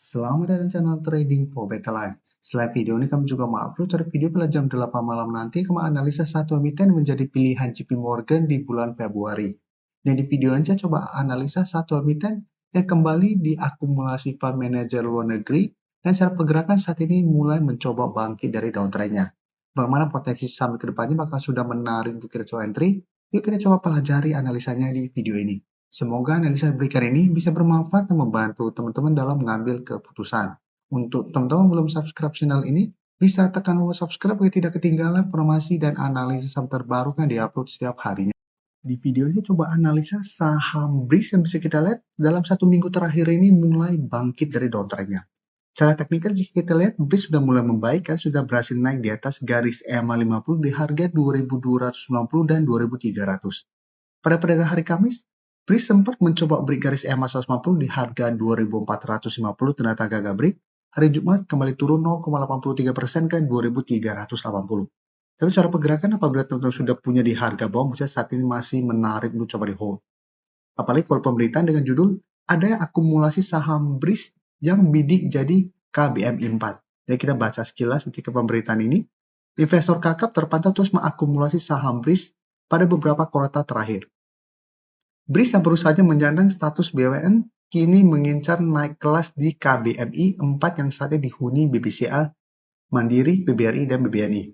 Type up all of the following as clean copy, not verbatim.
Selamat datang channel Trading for Better Life. Selain video ini kami juga mengupload video pada jam 8 malam nanti kami analisa satu emiten menjadi pilihan JP Morgan di bulan Februari. Dan di video ini saya coba analisa satu emiten yang kembali diakumulasi fund manager luar negeri dan secara pergerakan saat ini mulai mencoba bangkit dari downtrend-nya. Bagaimana potensi saham ke depannya bakal sudah menarik untuk kita coba entry? Yuk kita coba pelajari analisanya di video ini. Semoga analisa berikan ini bisa bermanfaat dan membantu teman-teman dalam mengambil keputusan. Untuk teman-teman belum subscribe channel ini, bisa tekan tombol subscribe agar tidak ketinggalan informasi dan analisis saham terbaru yang diupload setiap harinya. Di video ini coba analisa saham BRIS yang bisa kita lihat dalam satu minggu terakhir ini mulai bangkit dari downtrend-nya. Secara teknikal jika kita lihat BRIS sudah mulai membaik karena sudah berhasil naik di atas garis EMA 50 di harga 2290 dan 2300. Pada perdagangan hari Kamis, BRIS sempat mencoba break garis EMA 150 di harga 2450 ternyata gagal break. Hari Jumat kembali turun 0,83% ke 2380. Tapi secara pergerakan apabila teman-teman sudah punya di harga bawah, misalnya saat ini masih menarik untuk coba di hold. Apalagi kalau pemberitaan dengan judul ada akumulasi saham BRIS yang bidik jadi KBMI 4. Jadi kita baca sekilas ketika pemberitaan ini. Investor kakap terpantau terus mengakumulasi saham BRIS pada beberapa kuartal terakhir. BRIS yang baru saja menyandang status BWN kini mengincar naik kelas di KBMI 4 yang saatnya dihuni BBCA, Mandiri, BBRI, dan BBNI.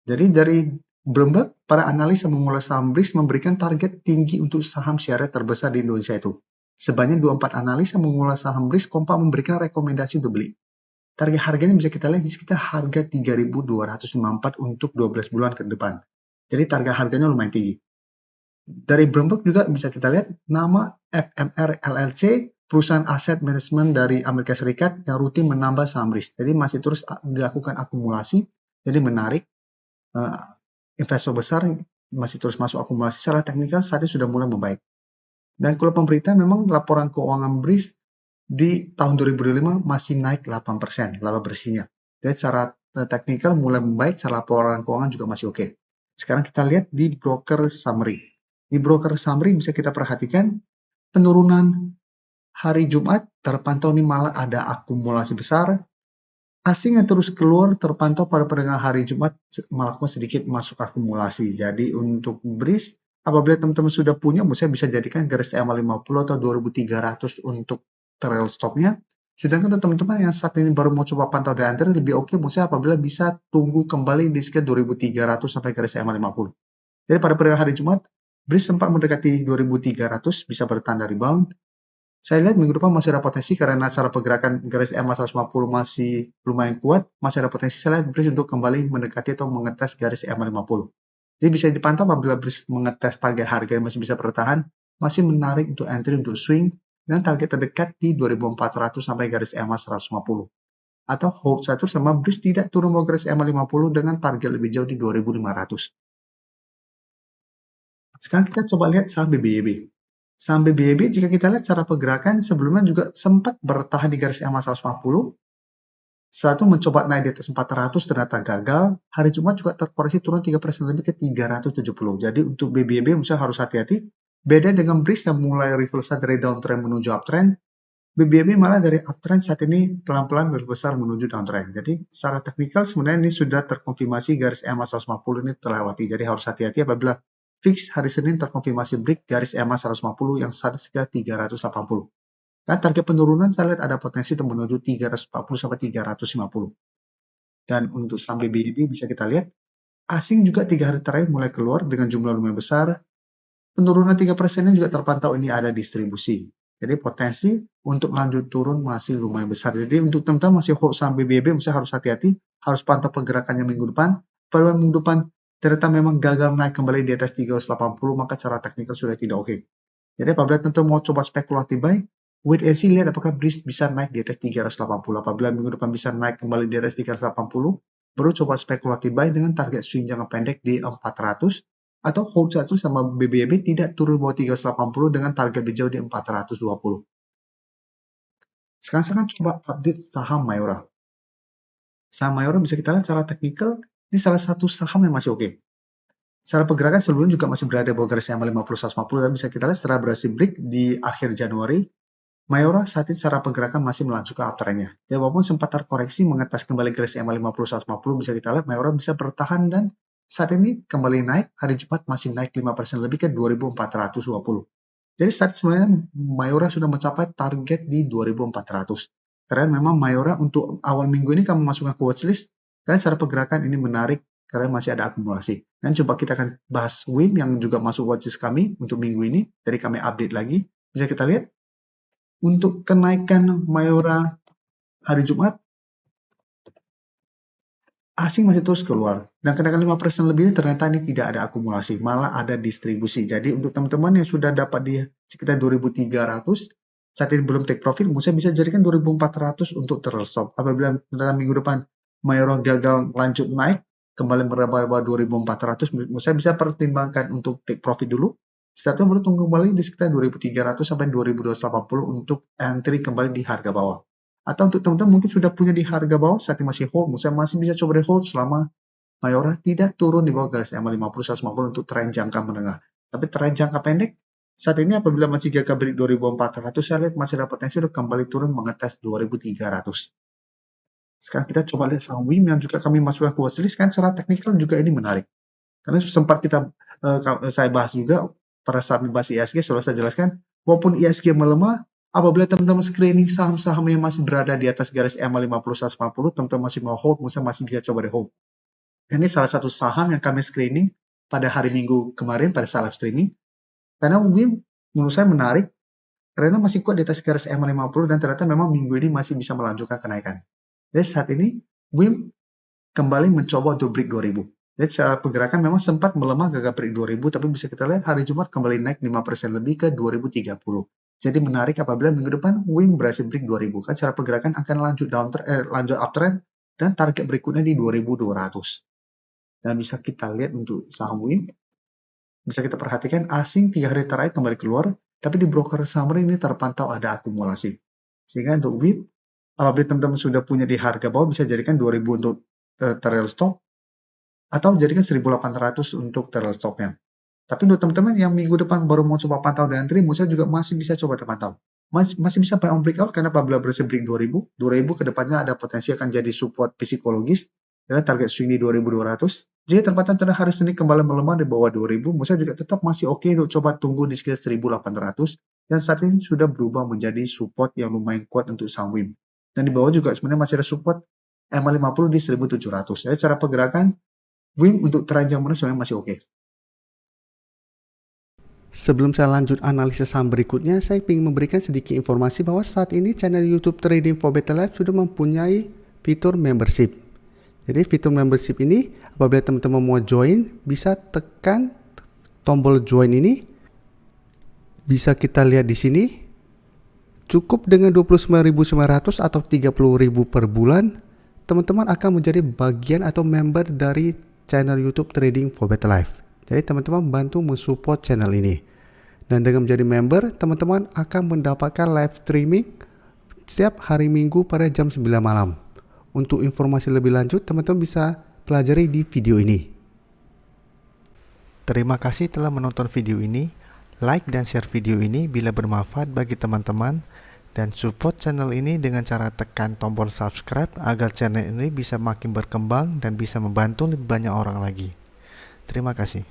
Jadi dari Bloomberg, para analis yang memulai saham BRIS memberikan target tinggi untuk saham syariah terbesar di Indonesia itu. Sebanyak 24 analis yang memulai saham BRIS kompak memberikan rekomendasi untuk beli. Target harganya bisa kita lihat di sekitar harga 3.254 untuk 12 bulan ke depan. Jadi target harganya lumayan tinggi. Dari Bloomberg juga bisa kita lihat nama FMR LLC, perusahaan aset manajemen dari Amerika Serikat yang rutin menambah saham BRIS. Jadi masih terus dilakukan akumulasi, jadi menarik. Investor besar masih terus masuk akumulasi secara teknikal saat ini sudah mulai membaik. Dan kalau pemberitaan memang laporan keuangan BRIS di tahun 2025 masih naik 8%, laba bersihnya. Jadi secara teknikal mulai membaik, secara laporan keuangan juga masih oke. Sekarang kita lihat di broker summary. Di broker summary bisa kita perhatikan penurunan hari Jumat terpantau ini malah ada akumulasi besar. Asing yang terus keluar terpantau pada perdagangan hari Jumat melakukan sedikit masuk akumulasi. Jadi untuk BRIS, apabila teman-teman sudah punya, misalnya bisa jadikan garis EMA 50 atau 2300 untuk trail stopnya. Sedangkan untuk teman-teman yang saat ini baru mau coba pantau di antara lebih oke, misalnya apabila bisa tunggu kembali di sekitar 2300 sampai garis EMA 50. Jadi pada perdagangan hari Jumat, BRIS sempat mendekati 2300, bisa bertanda rebound. Saya lihat minggu depan masih ada potensi karena cara pergerakan garis EMA 150 masih lumayan kuat, masih ada potensi saya lihat BRIS untuk kembali mendekati atau mengetes garis EMA 50. Jadi bisa dipantau apabila BRIS mengetes target harga yang masih bisa bertahan, masih menarik untuk entry untuk swing dan target terdekat di 2400 sampai garis EMA 150. Atau hold satu sama BRIS tidak turun mau garis EMA 50 dengan target lebih jauh di 2500. Sekarang kita coba lihat saham BBYB. Saham BBYB jika kita lihat cara pergerakan sebelumnya juga sempat bertahan di garis EMA 150. Saat itu mencoba naik di atas 400 ternyata gagal. Hari Jumat juga terkoreksi turun 3% lebih ke 370. Jadi untuk BBYB misalnya harus hati-hati. Beda dengan BRIS yang mulai reversal dari downtrend menuju uptrend. BBYB malah dari uptrend saat ini pelan-pelan berbesar menuju downtrend. Jadi secara teknikal sebenarnya ini sudah terkonfirmasi garis EMA 150 ini terlewati. Jadi harus hati-hati apabila fix hari Senin terkonfirmasi break garis EMA 150 yang saat sekitar 380. Dan target penurunan saya lihat ada potensi untuk menuju 340 sampai 350. Dan untuk saham BBYB bisa kita lihat, asing juga 3 hari terakhir mulai keluar dengan jumlah lumayan besar. Penurunan 3%-nya juga terpantau ini ada distribusi. Jadi potensi untuk lanjut turun masih lumayan besar. Jadi untuk teman-teman masih hold saham BBYB, misalnya harus hati-hati, harus pantau pergerakannya minggu depan. Pada minggu depan ternyata memang gagal naik kembali di atas 380, maka cara teknikal sudah tidak oke. Jadi apabila tentu mau coba spekulatif buy, wait and see, lihat apakah BRIS bisa naik di atas 380. Apabila minggu depan bisa naik kembali di atas 380, baru coba spekulatif buy dengan target swing jangka pendek di 400, atau hold satu sama BBYB tidak turun bawah 380 dengan target lebih jauh di 420. Sekarang coba update saham Mayora. Saham Mayora bisa kita lihat secara teknikal, ini salah satu saham yang masih oke. Secara pergerakan sebelumnya juga masih berada di bawah garis EMA 50 150 dan bisa kita lihat setelah berhasil break di akhir Januari. Mayora saat ini secara pergerakan masih melanjut ke uptrendnya. Ya, walaupun sempat terkoreksi mengetes kembali garis EMA 50-150, bisa kita lihat Mayora bisa bertahan dan saat ini kembali naik. Hari Jumat masih naik 5% lebih ke 2420. Jadi saat sebenarnya Mayora sudah mencapai target di 2400. Karena memang Mayora untuk awal minggu ini kami masukkan ke watchlist, karena secara pergerakan ini menarik karena masih ada akumulasi. Dan coba kita akan bahas WIM yang juga masuk watchlist kami untuk minggu ini. Jadi kami update lagi. Bisa kita lihat untuk kenaikan Mayora hari Jumat, asing masih terus keluar. Dan kenaikan 5% lebih ternyata ini tidak ada akumulasi, malah ada distribusi. Jadi untuk teman-teman yang sudah dapat di sekitar 2300, saat ini belum take profit, Musa bisa jadikan 2400 untuk terus stop. Apabila dalam minggu depan Mayora gagal lanjut naik, kembali meraba-raba 2400, Musa bisa pertimbangkan untuk take profit dulu. Setelah itu baru tunggu kembali di sekitar 2300 sampai 2280 untuk entry kembali di harga bawah. Atau untuk teman-teman mungkin sudah punya di harga bawah, saat ini masih hold, Musa masih bisa coba di hold selama Mayora tidak turun di bawah garis EMA 50-150 untuk tren jangka menengah. Tapi tren jangka pendek, saat ini apabila masih gagal break 2400, saya lihat masih ada potensi untuk kembali turun mengetes 2300. Sekarang kita coba lihat saham WIM yang juga kami masukkan ke watchlist, kan secara teknikal juga ini menarik. Karena sempat saya bahas juga pada saat membahas ISG, selalu saya jelaskan, walaupun ISG melemah, apabila teman-teman screening saham-saham yang masih berada di atas garis EMA 50-150, teman-teman masih mau hold, masih bisa coba di hold. Ini salah satu saham yang kami screening pada hari Minggu kemarin pada saat live streaming. Karena WIM menurut saya menarik, karena masih kuat di atas garis EMA 50 dan ternyata memang minggu ini masih bisa melanjutkan kenaikan. Jadi saat ini WIM kembali mencoba untuk break 2000. Jadi secara pergerakan memang sempat melemah gagal break 2000, tapi bisa kita lihat hari Jumat kembali naik 5% lebih ke 2030. Jadi menarik apabila minggu depan WIM berhasil break 2000. Kan secara pergerakan akan lanjut uptrend dan target berikutnya di 2200. Dan bisa kita lihat untuk saham WIM, bisa kita perhatikan asing 3 hari terakhir kembali keluar, tapi di broker summary ini terpantau ada akumulasi. Sehingga untuk WIM, apabila teman-teman sudah punya di harga bawah, bisa jadikan 2000 untuk trail stop, atau jadikan 1800 untuk trail stopnya. Tapi untuk teman-teman yang minggu depan baru mau coba pantau dan entry, Musa juga masih bisa coba terpantau. Masih bisa buy on breakout karena apabila berhasil break 2000 ke depannya ada potensi akan jadi support psikologis dengan target swing di 2200. Jika terpantau pada hari Senin kembali melemah di bawah 2000, Musa juga tetap masih oke untuk coba tunggu di sekitar 1800 dan saat ini sudah berubah menjadi support yang lumayan kuat untuk saham WIM. Dan di bawah juga sebenarnya masih ada support EMA 50 di 1700. Jadi cara pergerakan WIM untuk tren jangka menengah sebenarnya masih oke. Sebelum saya lanjut analisis saham berikutnya, saya ingin memberikan sedikit informasi bahwa saat ini channel YouTube Trading for Better Life sudah mempunyai fitur membership. Jadi fitur membership ini apabila teman-teman mau join, bisa tekan tombol join ini. Bisa kita lihat di sini. Cukup dengan 29.900 atau 30.000 per bulan, teman-teman akan menjadi bagian atau member dari channel YouTube Trading for Better Life. Jadi teman-teman bantu mensupport channel ini. Dan dengan menjadi member, teman-teman akan mendapatkan live streaming setiap hari Minggu pada jam 9 malam. Untuk informasi lebih lanjut, teman-teman bisa pelajari di video ini. Terima kasih telah menonton video ini. Like dan share video ini bila bermanfaat bagi teman-teman. Dan support channel ini dengan cara tekan tombol subscribe agar channel ini bisa makin berkembang dan bisa membantu lebih banyak orang lagi. Terima kasih.